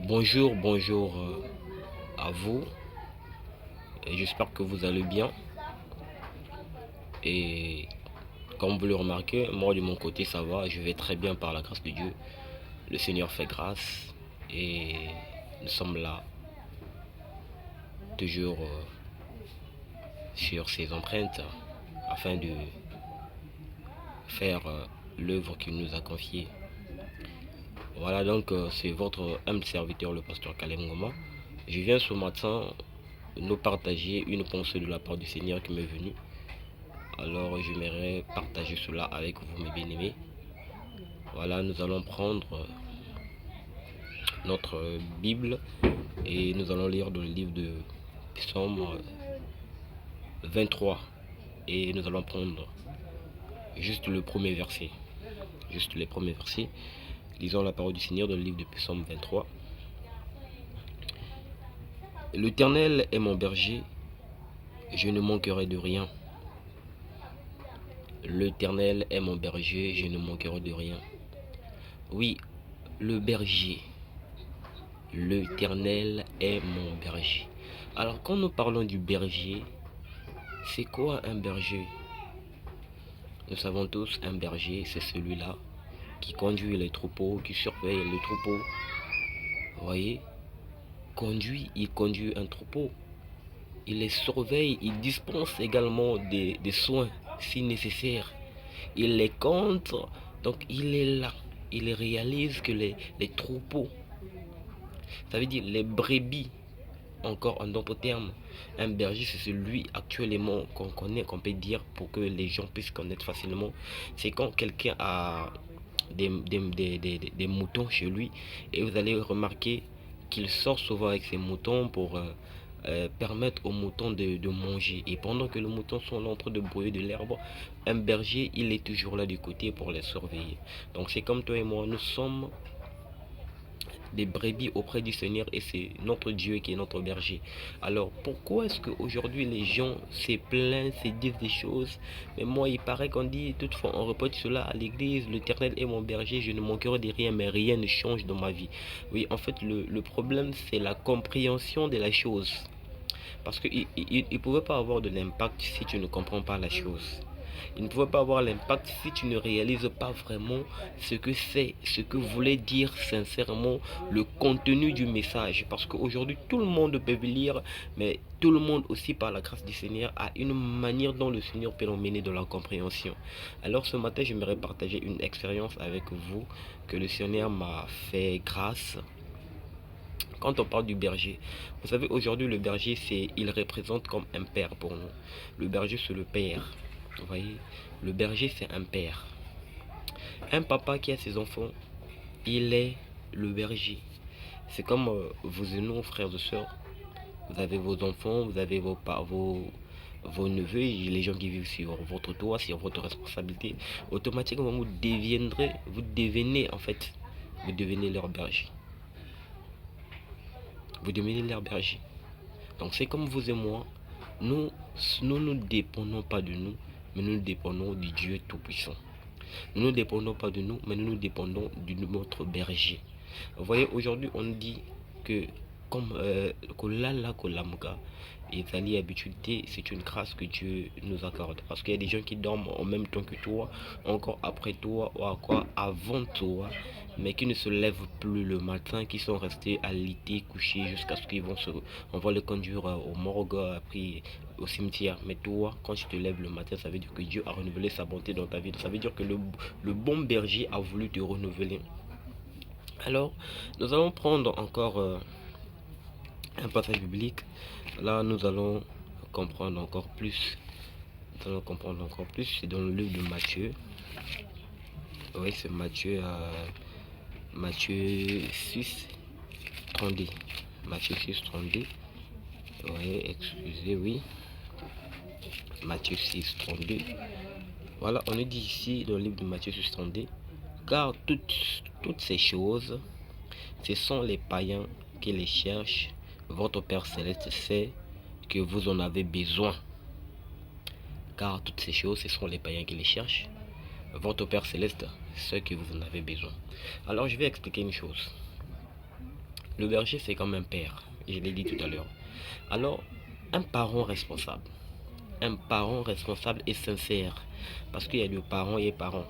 Bonjour à vous. Et j'espère que vous allez bien. Et comme vous le remarquez, moi de mon côté ça va, je vais très bien par la grâce de Dieu. Le Seigneur fait grâce et nous sommes là toujours sur ses empreintes afin de faire l'œuvre qu'il nous a confiée. Voilà donc c'est votre humble serviteur le pasteur Kalem Ngoma. Je viens ce matin nous partager une pensée de la part du Seigneur qui m'est venue. Alors j'aimerais partager cela avec vous mes bien-aimés. Voilà, nous allons prendre notre Bible et nous allons lire dans le livre de Psaume 23 et nous allons prendre juste le premier verset. Juste les premiers versets. Lisons la parole du Seigneur dans le livre de Psaume 23. L'Éternel est mon berger, je ne manquerai de rien. L'Éternel est mon berger, je ne manquerai de rien. Oui, le berger. L'Éternel est mon berger. Alors quand nous parlons du berger, c'est quoi un berger? Nous savons tous, un berger, c'est celui-là qui conduit les troupeaux, qui surveille les troupeaux. Vous voyez, il conduit un troupeau. Il les surveille, il dispense également des soins si nécessaire. Il les compte, donc il est là. Il réalise que les troupeaux, ça veut dire les brebis, encore en d'autres termes, un berger c'est celui actuellement qu'on connaît, qu'on peut dire pour que les gens puissent connaître facilement. C'est quand quelqu'un a des moutons chez lui et vous allez remarquer qu'il sort souvent avec ses moutons pour permettre aux moutons de manger. Et pendant que les moutons sont en train de brouiller de l'herbe, un berger, il est toujours là du côté pour les surveiller. Donc c'est comme toi et moi, nous sommes des brebis auprès du Seigneur et c'est notre Dieu qui est notre berger. Alors pourquoi est-ce qu'aujourd'hui les gens se plaignent, se disent des choses? Mais moi il paraît qu'on dit, toutefois on répète cela à l'église, l'Éternel est mon berger, je ne manquerai de rien, mais rien ne change dans ma vie. Oui, en fait le problème c'est la compréhension de la chose. Parce qu'il ne pouvait pas avoir de l'impact si tu ne comprends pas la chose. Il ne pouvait pas avoir l'impact si tu ne réalises pas vraiment ce que c'est, ce que voulait dire sincèrement le contenu du message. Parce qu'aujourd'hui, tout le monde peut lire, mais tout le monde aussi, par la grâce du Seigneur, a une manière dont le Seigneur peut l'emmener dans la compréhension. Alors ce matin, j'aimerais partager une expérience avec vous que le Seigneur m'a fait grâce. Quand on parle du berger, vous savez, aujourd'hui, le berger, il représente comme un père pour nous. Le berger, c'est le père. Vous voyez, le berger, c'est un père. Un papa qui a ses enfants, il est le berger. C'est comme vous et nous, frères et sœurs. Vous avez vos enfants, vous avez vos neveux, et les gens qui vivent sur votre toit, sur votre responsabilité. Automatiquement, vous devenez en fait, vous devenez leur berger. Vous devenez leur berger. Donc c'est comme vous et moi, nous ne dépendons pas de nous, mais nous dépendons du Dieu Tout-Puissant. Nous ne dépendons pas de nous, mais nous dépendons de notre berger. Vous voyez, aujourd'hui on dit que comme Kolala Kolamuka et Zali habitualité, c'est une grâce que Dieu nous accorde. Parce qu'il y a des gens qui dorment en même temps que toi, encore après toi, ou encore avant toi, mais qui ne se lèvent plus le matin, qui sont restés à l'été couchés jusqu'à ce qu'ils on va les conduire au morgue, après au cimetière. Mais toi, quand tu te lèves le matin, ça veut dire que Dieu a renouvelé sa bonté dans ta vie. Ça veut dire que le bon berger a voulu te renouveler. Alors, nous allons prendre encore un passage biblique. Là, nous allons comprendre encore plus. C'est dans le livre de Matthieu. Oui, c'est Matthieu 6, 32. Matthieu 6, 32. Oui, excusez, oui. Matthieu 6, 32. Voilà, on est dit ici dans le livre de Matthieu 6, 32. Car toutes ces choses, ce sont les païens qui les cherchent. Votre Père Céleste sait que vous en avez besoin. Car toutes ces choses, ce sont les païens qui les cherchent. Votre Père Céleste sait que vous en avez besoin. Alors je vais expliquer une chose. Le berger, c'est comme un père, je l'ai dit tout à l'heure. Alors, un parent responsable. Un parent responsable et sincère. Parce qu'il y a de parents et parents.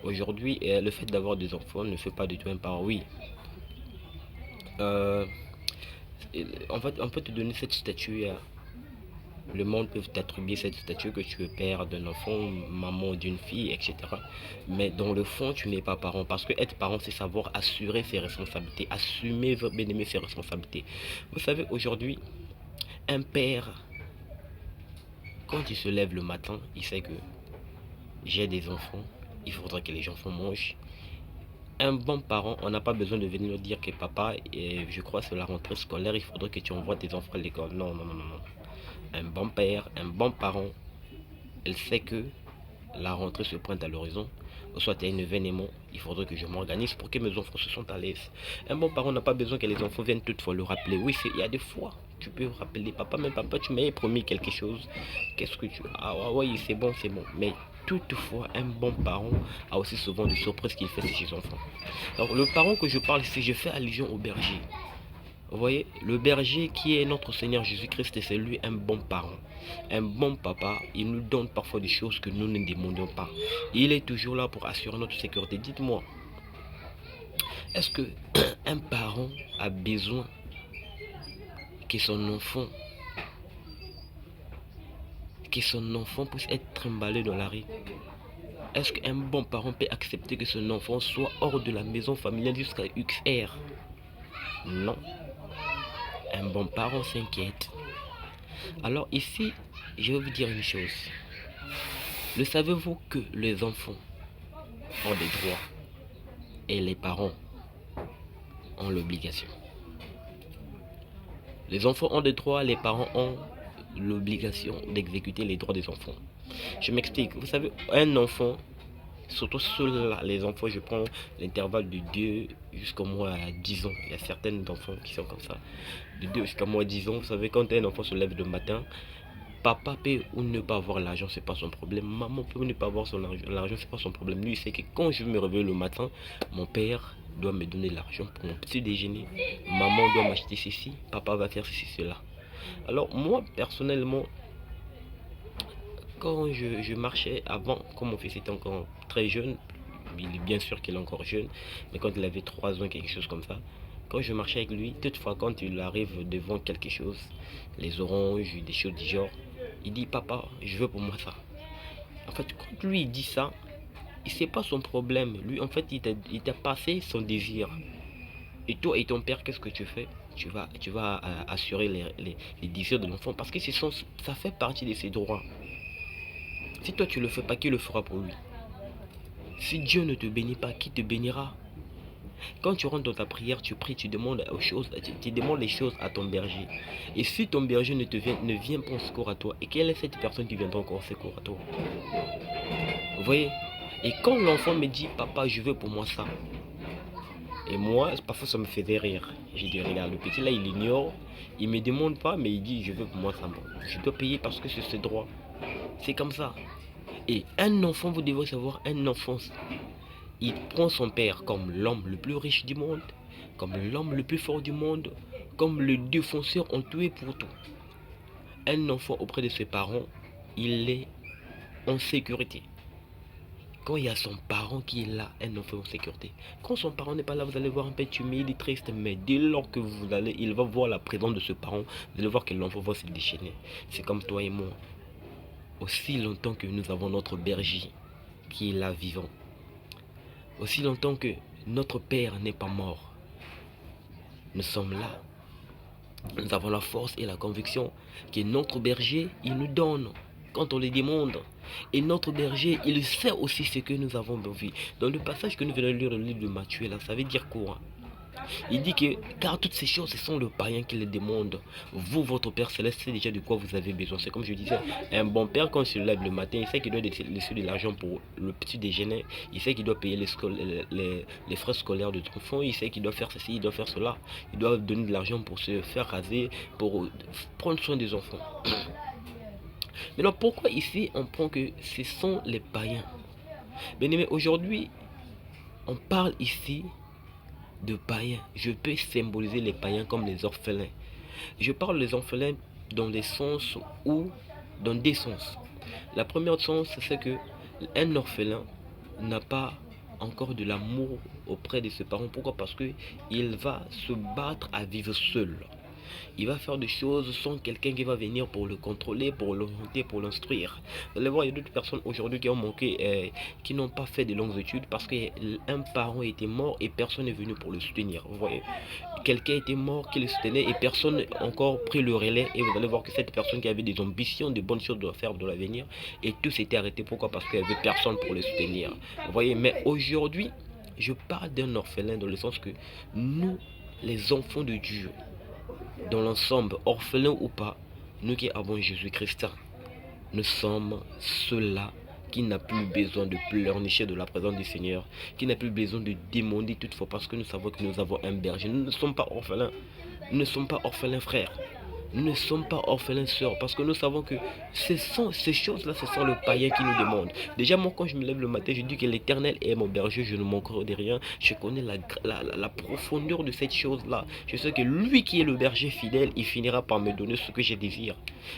Aujourd'hui, le fait d'avoir des enfants ne fait pas du tout un parent. Oui, euh, en fait, on peut te donner cette statue. Le monde peut t'attribuer cette statue que tu es père d'un enfant, maman d'une fille, etc. Mais dans le fond, tu n'es pas parent. Parce que être parent, c'est savoir assurer ses responsabilités, assumer, bien aimer ses responsabilités. Vous savez, aujourd'hui, un père, quand il se lève le matin, il sait que j'ai des enfants, il faudra que les enfants mangent. Un bon parent, on n'a pas besoin de venir dire que papa, je crois que c'est la rentrée scolaire, il faudrait que tu envoies tes enfants à l'école. Non, non, non, non, non. Un bon père, un bon parent, elle sait que la rentrée se pointe à l'horizon, ou soit il y a un événement, il faudrait que je m'organise pour que mes enfants se sentent à l'aise. Un bon parent n'a pas besoin que les enfants viennent toutefois le rappeler. Oui, il y a des fois, tu peux rappeler, papa, mais papa, tu m'avais promis quelque chose. Qu'est-ce que tu... Ah oui, c'est bon, c'est bon. Mais toutefois, un bon parent a aussi souvent des surprises qu'il fait chez ses enfants. Donc le parent que je parle, si je fais allusion au berger. Vous voyez, le berger qui est notre Seigneur Jésus-Christ, c'est lui un bon parent. Un bon papa, il nous donne parfois des choses que nous ne demandons pas. Il est toujours là pour assurer notre sécurité. Dites-moi, est-ce que un parent a besoin que son enfant puisse être trimballé dans la rue? Est-ce qu'un bon parent peut accepter que son enfant soit hors de la maison familiale jusqu'à XR? Non. Un bon parent s'inquiète. Alors ici, je vais vous dire une chose. Le savez-vous que les enfants ont des droits et les parents ont l'obligation? Les enfants ont des droits, les parents ont l'obligation d'exécuter les droits des enfants. Je m'explique. Vous savez, un enfant, surtout les enfants, je prends l'intervalle de 2 jusqu'au moins 10 ans. Il y a certains enfants qui sont comme ça. De 2 jusqu'à moins 10 ans, vous savez, quand un enfant se lève le matin, papa peut ou ne pas avoir l'argent, c'est pas son problème. Maman peut ou ne pas avoir l'argent, c'est pas son problème. Lui, il sait que quand je me réveille le matin, mon père doit me donner l'argent pour mon petit déjeuner. Maman doit m'acheter ceci, papa va faire ceci, cela. Alors moi, personnellement, quand je marchais avant, quand mon fils était encore très jeune, il est bien sûr qu'il est encore jeune, mais quand il avait 3 ans, quelque chose comme ça, quand je marchais avec lui, toutefois quand il arrive devant quelque chose, les oranges, des choses du genre, il dit papa, je veux pour moi ça. En fait, quand lui il dit ça, c'est pas son problème. Lui, en fait, il t'a passé son désir. Et toi et ton père, qu'est-ce que tu fais? Tu vas assurer les désirs de l'enfant parce que ça fait partie de ses droits. Si toi tu le fais pas, qui le fera pour lui? Si Dieu ne te bénit pas, qui te bénira? Quand tu rentres dans ta prière, tu pries, tu demandes tu demandes les choses à ton berger. Et si ton berger ne vient pas en secours à toi, et quelle est cette personne qui viendra encore en secours à toi? Vous voyez? Et quand l'enfant me dit, papa, je veux pour moi ça. Et moi, parfois ça me faisait rire. J'ai dit, regarde, le petit là, il ignore. Il me demande pas, mais il dit, je veux pour moi ça. Je dois payer parce que c'est ses droits. C'est comme ça. Et un enfant, vous devez savoir, un enfant, il prend son père comme l'homme le plus riche du monde, comme l'homme le plus fort du monde, comme le défenseur en tout et pour tout. Un enfant auprès de ses parents, il est en sécurité. Quand il y a son parent qui est là, un enfant en sécurité. Quand son parent n'est pas là, vous allez voir un peu timide et triste, mais dès lors que il va voir la présence de ce parent, vous allez voir que l'enfant va se déchaîner. C'est comme toi et moi. Aussi longtemps que nous avons notre berger qui est là vivant, aussi longtemps que notre père n'est pas mort, nous sommes là. Nous avons la force et la conviction que notre berger, il nous donne quand on le demande. Et notre berger, il sait aussi ce que nous avons besoin. Dans le passage que nous venons de lire, le livre de Matthieu, là, ça veut dire quoi? Il dit que, car toutes ces choses, ce sont le païen qui les demande. Vous, votre Père Céleste, c'est déjà de quoi vous avez besoin. C'est comme je disais, un bon père, quand il se lève le matin, il sait qu'il doit laisser de l'argent pour le petit déjeuner. Il sait qu'il doit payer les frais scolaires de son enfant. Il sait qu'il doit faire ceci, il doit faire cela. Il doit donner de l'argent pour se faire raser, pour prendre soin des enfants. Maintenant, pourquoi ici on prend que ce sont les païens? Bien aimé, aujourd'hui, on parle ici de païens. Je peux symboliser les païens comme les orphelins. Je parle des orphelins dans des sens ou dans des sens. La première sens, c'est que un orphelin n'a pas encore de l'amour auprès de ses parents. Pourquoi? Parce que il va se battre à vivre seul. Il va faire des choses sans quelqu'un qui va venir pour le contrôler, pour l'orienter, pour l'instruire. Vous allez voir, il y a d'autres personnes aujourd'hui qui ont manqué, qui n'ont pas fait de longues études parce qu'un parent était mort et personne n'est venu pour le soutenir. Vous voyez, quelqu'un était mort qui le soutenait et personne n'a encore pris le relais. Et vous allez voir que cette personne qui avait des ambitions, de bonnes choses à faire de l'avenir, et tout s'était arrêté. Pourquoi? Parce qu'il n'y avait personne pour le soutenir. Vous voyez, mais aujourd'hui, je parle d'un orphelin dans le sens que nous, les enfants de Dieu, dans l'ensemble, orphelins ou pas, nous qui avons Jésus-Christ, nous sommes ceux-là qui n'a plus besoin de pleurnicher de la présence du Seigneur, qui n'a plus besoin de demander toutefois parce que nous savons que nous avons un berger. Nous ne sommes pas orphelins. Nous ne sommes pas orphelins frères. Nous ne sommes pas orphelins sœurs parce que nous savons que ces choses-là, ce sont le païen qui nous demande. Déjà, moi, quand je me lève le matin, je dis que l'Éternel est mon berger, je ne manquerai de rien. Je connais la profondeur de cette chose-là. Je sais que lui qui est le berger fidèle, il finira par me donner ce que je désire.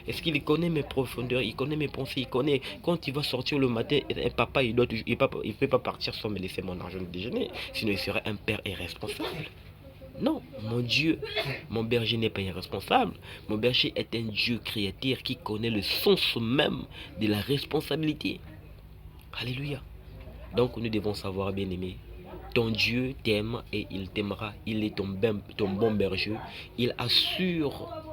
Est-ce qu'il connaît mes profondeurs? Il connaît mes pensées, il connaît quand il va sortir le matin, et papa, il ne peut pas partir sans me laisser mon argent de déjeuner. Sinon, il serait un père irresponsable. Non, mon Dieu, mon berger n'est pas irresponsable. Mon berger est un Dieu créateur qui connaît le sens même de la responsabilité. Alléluia. Donc nous devons savoir, bien aimé, ton Dieu t'aime et il t'aimera. Il est ton bon berger. Il assure